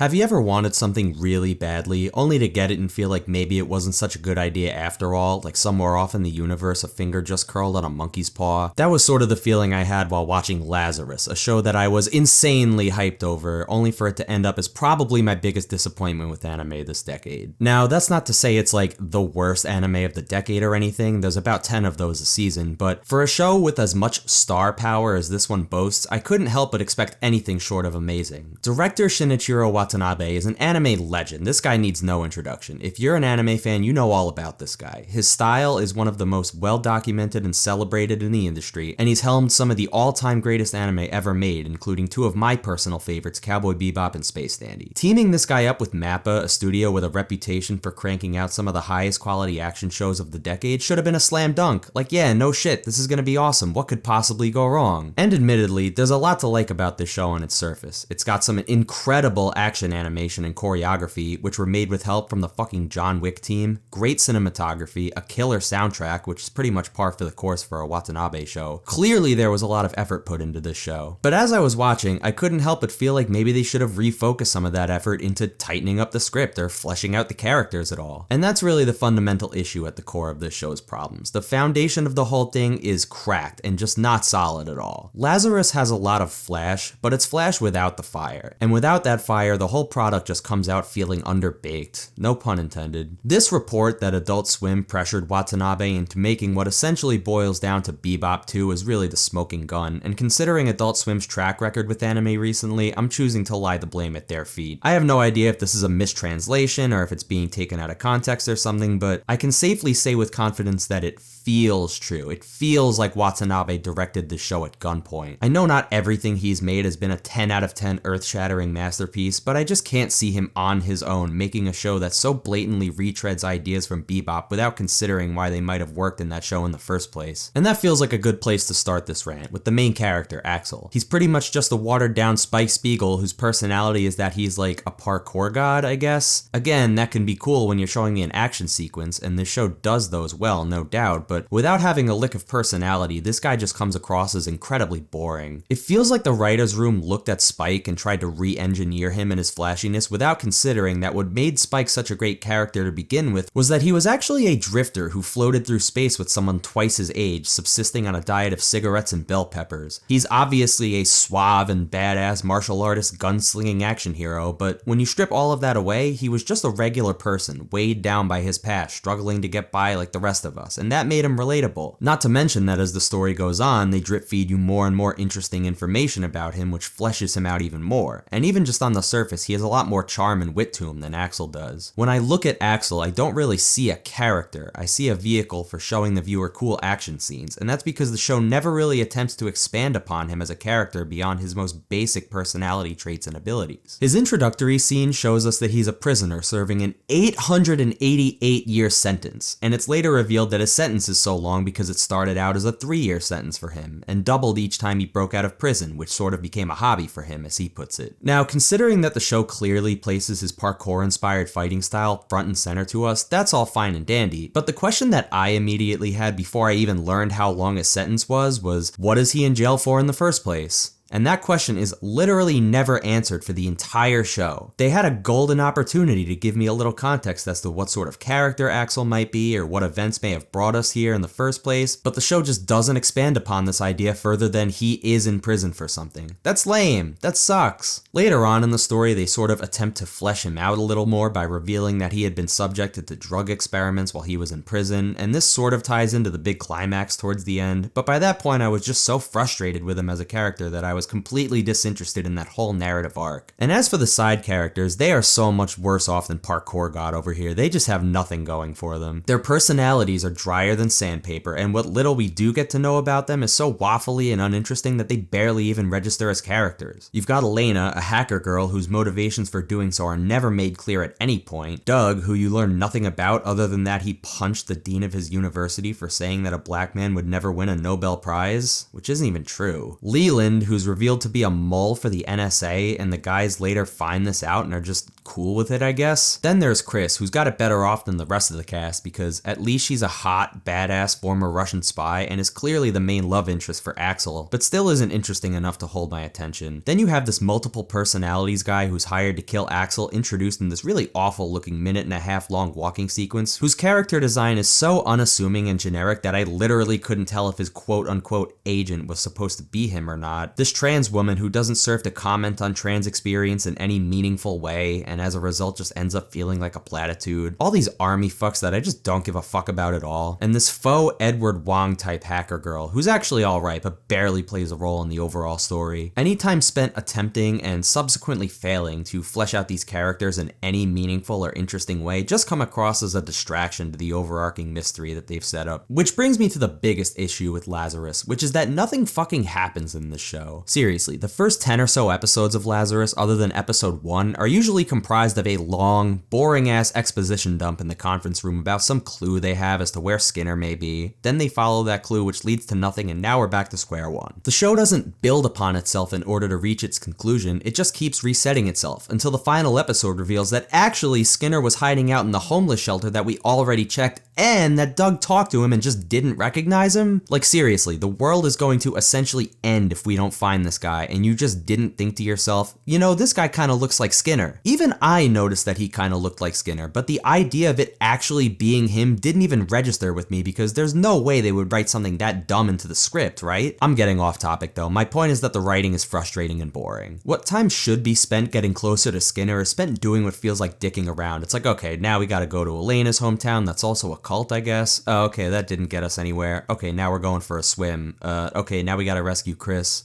Have you ever wanted something really badly, only to get it and feel like maybe it wasn't such a good idea after all, like somewhere off in the universe a finger just curled on a monkey's paw? That was sort of the feeling I had while watching Lazarus, a show that I was insanely hyped over, only for it to end up as probably my biggest disappointment with anime this decade. Now, that's not to say it's like the worst anime of the decade or anything, there's about 10 of those a season, but for a show with as much star power as this one boasts, I couldn't help but expect anything short of amazing. Director Shinichiro Watanabe is an anime legend. This guy needs no introduction. If you're an anime fan, you know all about this guy. His style is one of the most well-documented and celebrated in the industry, and he's helmed some of the all-time greatest anime ever made, including two of my personal favorites, Cowboy Bebop and Space Dandy. Teaming this guy up with MAPPA, a studio with a reputation for cranking out some of the highest quality action shows of the decade, should have been a slam dunk. Like, yeah, no shit, this is gonna be awesome. What could possibly go wrong? And admittedly, there's a lot to like about this show on its surface. It's got some incredible action animation and choreography, which were made with help from the fucking John Wick team, great cinematography, a killer soundtrack, which is pretty much par for the course for a Watanabe show. Clearly there was a lot of effort put into this show. But as I was watching, I couldn't help but feel like maybe they should have refocused some of that effort into tightening up the script or fleshing out the characters at all. And that's really the fundamental issue at the core of this show's problems. The foundation of the whole thing is cracked and just not solid at all. Lazarus has a lot of flash, but it's flash without the fire. And without that fire, the whole product just comes out feeling underbaked. No pun intended. This report that Adult Swim pressured Watanabe into making what essentially boils down to Bebop 2 is really the smoking gun, and considering Adult Swim's track record with anime recently, I'm choosing to lie the blame at their feet. I have no idea if this is a mistranslation or if it's being taken out of context or something, but I can safely say with confidence that it feels true. It feels like Watanabe directed the show at gunpoint. I know not everything he's made has been a 10 out of 10 earth-shattering masterpiece, but I just can't see him on his own making a show that so blatantly retreads ideas from Bebop without considering why they might have worked in that show in the first place. And that feels like a good place to start this rant, with the main character, Axel. He's pretty much just a watered-down Spike Spiegel whose personality is that he's like a parkour god, I guess. Again, that can be cool when you're showing me an action sequence, and this show does those well, no doubt, but without having a lick of personality, this guy just comes across as incredibly boring. It feels like the writer's room looked at Spike and tried to re-engineer him and his flashiness without considering that what made Spike such a great character to begin with was that he was actually a drifter who floated through space with someone twice his age, subsisting on a diet of cigarettes and bell peppers. He's obviously a suave and badass martial artist gunslinging action hero, but when you strip all of that away, he was just a regular person, weighed down by his past, struggling to get by like the rest of us, and that made him relatable. Not to mention that as the story goes on, they drip feed you more and more interesting information about him, which fleshes him out even more. And even just on the surface, he has a lot more charm and wit to him than Axel does. When I look at Axel, I don't really see a character. I see a vehicle for showing the viewer cool action scenes, and that's because the show never really attempts to expand upon him as a character beyond his most basic personality traits and abilities. His introductory scene shows us that he's a prisoner serving an 888-year sentence, and it's later revealed that his sentence is so long because it started out as a 3-year sentence for him, and doubled each time he broke out of prison, which sort of became a hobby for him, as he puts it. Now, considering that the show clearly places his parkour-inspired fighting style front and center to us, that's all fine and dandy, but the question that I immediately had before I even learned how long his sentence was, what is he in jail for in the first place? And that question is literally never answered for the entire show. They had a golden opportunity to give me a little context as to what sort of character Axel might be or what events may have brought us here in the first place, but the show just doesn't expand upon this idea further than he is in prison for something. That's lame. That sucks. Later on in the story, they sort of attempt to flesh him out a little more by revealing that he had been subjected to drug experiments while he was in prison, and this sort of ties into the big climax towards the end, but by that point I was just so frustrated with him as a character that I was completely disinterested in that whole narrative arc. And as for the side characters, they are so much worse off than Parkour God over here. They just have nothing going for them. Their personalities are drier than sandpaper, and what little we do get to know about them is so waffly and uninteresting that they barely even register as characters. You've got Elena, a hacker girl whose motivations for doing so are never made clear at any point. Doug, who you learn nothing about other than that he punched the dean of his university for saying that a black man would never win a Nobel Prize, which isn't even true. Leland, whose revealed to be a mole for the NSA, and the guys later find this out and are just cool with it, I guess. Then there's Chris, who's got it better off than the rest of the cast because at least she's a hot, badass former Russian spy and is clearly the main love interest for Axel, but still isn't interesting enough to hold my attention. Then you have this multiple personalities guy who's hired to kill Axel, introduced in this really awful looking minute-and-a-half long walking sequence, whose character design is so unassuming and generic that I literally couldn't tell if his quote-unquote agent was supposed to be him or not. This trans woman who doesn't serve to comment on trans experience in any meaningful way, and as a result just ends up feeling like a platitude. All these army fucks that I just don't give a fuck about at all. And this faux Edward Wong type hacker girl, who's actually alright but barely plays a role in the overall story. Any time spent attempting and subsequently failing to flesh out these characters in any meaningful or interesting way just come across as a distraction to the overarching mystery that they've set up. Which brings me to the biggest issue with Lazarus, which is that nothing fucking happens in this show. Seriously, the first 10 or so episodes of Lazarus, other than episode 1, are usually comprised of a long, boring-ass exposition dump in the conference room about some clue they have as to where Skinner may be. Then they follow that clue, which leads to nothing, and now we're back to square one. The show doesn't build upon itself in order to reach its conclusion, it just keeps resetting itself, until the final episode reveals that actually Skinner was hiding out in the homeless shelter that we already checked, and that Doug talked to him and just didn't recognize him? Like seriously, the world is going to essentially end if we don't find this guy, and you just didn't think to yourself, you know, this guy kinda looks like Skinner. Even I noticed that he kinda looked like Skinner, but the idea of it actually being him didn't even register with me because there's no way they would write something that dumb into the script, right? I'm getting off topic though. My point is that the writing is frustrating and boring. What time should be spent getting closer to Skinner is spent doing what feels like dicking around. It's like, okay, now we gotta go to Elena's hometown, that's also a cult, I guess. Oh, okay, that didn't get us anywhere. Okay, now we're going for a swim. Okay, now we gotta rescue Chris.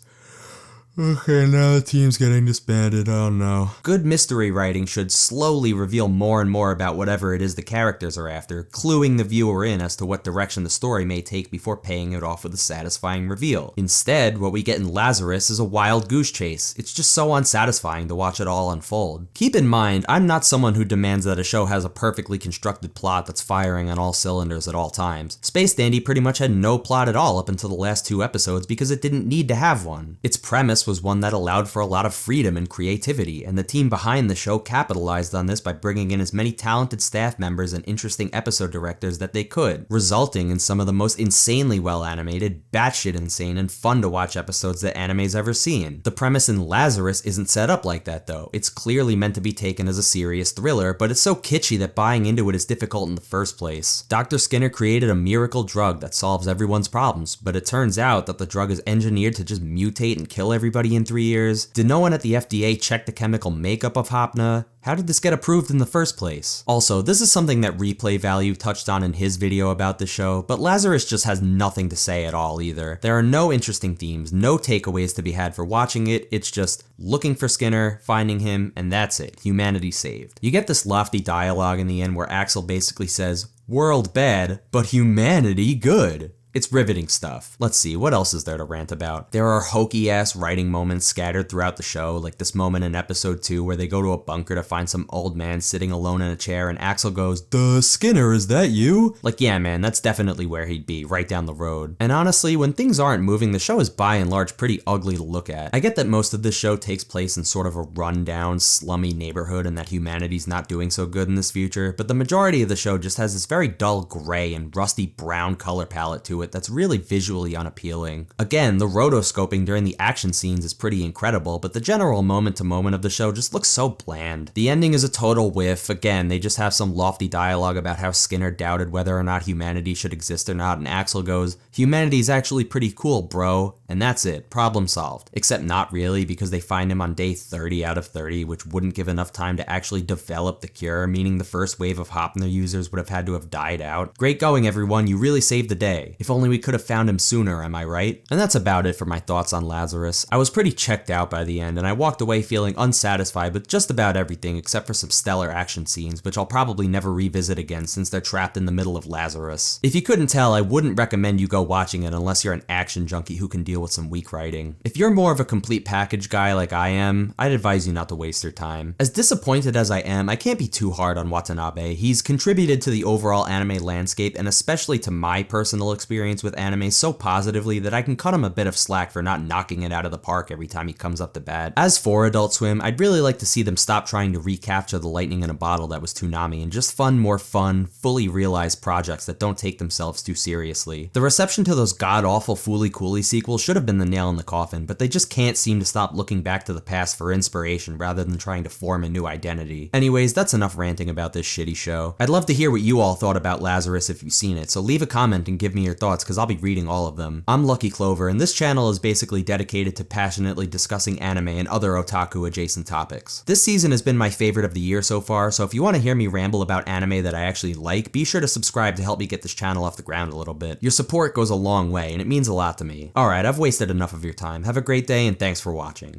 Okay, now the team's getting disbanded, oh no. Good mystery writing should slowly reveal more and more about whatever it is the characters are after, cluing the viewer in as to what direction the story may take before paying it off with a satisfying reveal. Instead, what we get in Lazarus is a wild goose chase. It's just so unsatisfying to watch it all unfold. Keep in mind, I'm not someone who demands that a show has a perfectly constructed plot that's firing on all cylinders at all times. Space Dandy pretty much had no plot at all up until the last 2 episodes because it didn't need to have one. Its premise was one that allowed for a lot of freedom and creativity, and the team behind the show capitalized on this by bringing in as many talented staff members and interesting episode directors that they could, resulting in some of the most insanely well animated, batshit insane, and fun to watch episodes that anime's ever seen. The premise in Lazarus isn't set up like that though. It's clearly meant to be taken as a serious thriller, but it's so kitschy that buying into it is difficult in the first place. Dr. Skinner created a miracle drug that solves everyone's problems, but it turns out that the drug is engineered to just mutate and kill everybody in 3 years? Did no one at the FDA check the chemical makeup of Hopna? How did this get approved in the first place? Also, this is something that Replay Value touched on in his video about the show, but Lazarus just has nothing to say at all either. There are no interesting themes, no takeaways to be had for watching it, it's just looking for Skinner, finding him, and that's it. Humanity saved. You get this lofty dialogue in the end where Axel basically says, "World bad, but humanity good." It's riveting stuff. Let's see, what else is there to rant about? There are hokey-ass writing moments scattered throughout the show, like this moment in episode 2 where they go to a bunker to find some old man sitting alone in a chair and Axel goes, "Duh, Skinner, is that you?" Like, yeah man, that's definitely where he'd be, right down the road. And honestly, when things aren't moving, the show is by and large pretty ugly to look at. I get that most of this show takes place in sort of a run-down, slummy neighborhood and that humanity's not doing so good in this future, but the majority of the show just has this very dull gray and rusty brown color palette to it that's really visually unappealing. Again, the rotoscoping during the action scenes is pretty incredible, but the general moment-to-moment of the show just looks so bland. The ending is a total whiff. Again, they just have some lofty dialogue about how Skinner doubted whether or not humanity should exist or not, and Axel goes, "Humanity's actually pretty cool, bro." And that's it. Problem solved. Except not really, because they find him on day 30 out of 30, which wouldn't give enough time to actually develop the cure, meaning the first wave of Hopner users would have had to have died out. Great going, everyone. You really saved the day. If only we could have found him sooner, am I right? And that's about it for my thoughts on Lazarus. I was pretty checked out by the end, and I walked away feeling unsatisfied with just about everything except for some stellar action scenes, which I'll probably never revisit again since they're trapped in the middle of Lazarus. If you couldn't tell, I wouldn't recommend you go watching it unless you're an action junkie who can deal with some weak writing. If you're more of a complete package guy like I am, I'd advise you not to waste your time. As disappointed as I am, I can't be too hard on Watanabe. He's contributed to the overall anime landscape and especially to my personal experience experience with anime so positively that I can cut him a bit of slack for not knocking it out of the park every time he comes up to bat. As for Adult Swim, I'd really like to see them stop trying to recapture the lightning in a bottle that was Toonami and just fund more fun, fully realized projects that don't take themselves too seriously. The reception to those god-awful Fooly Cooly sequels should have been the nail in the coffin, but they just can't seem to stop looking back to the past for inspiration rather than trying to form a new identity. Anyways, that's enough ranting about this shitty show. I'd love to hear what you all thought about Lazarus if you've seen it, so leave a comment and give me your thoughts because I'll be reading all of them. I'm Lucky Clover, and this channel is basically dedicated to passionately discussing anime and other otaku adjacent topics. This season has been my favorite of the year so far, so if you want to hear me ramble about anime that I actually like, be sure to subscribe to help me get this channel off the ground a little bit. Your support goes a long way, and it means a lot to me. Alright, I've wasted enough of your time. Have a great day, and thanks for watching.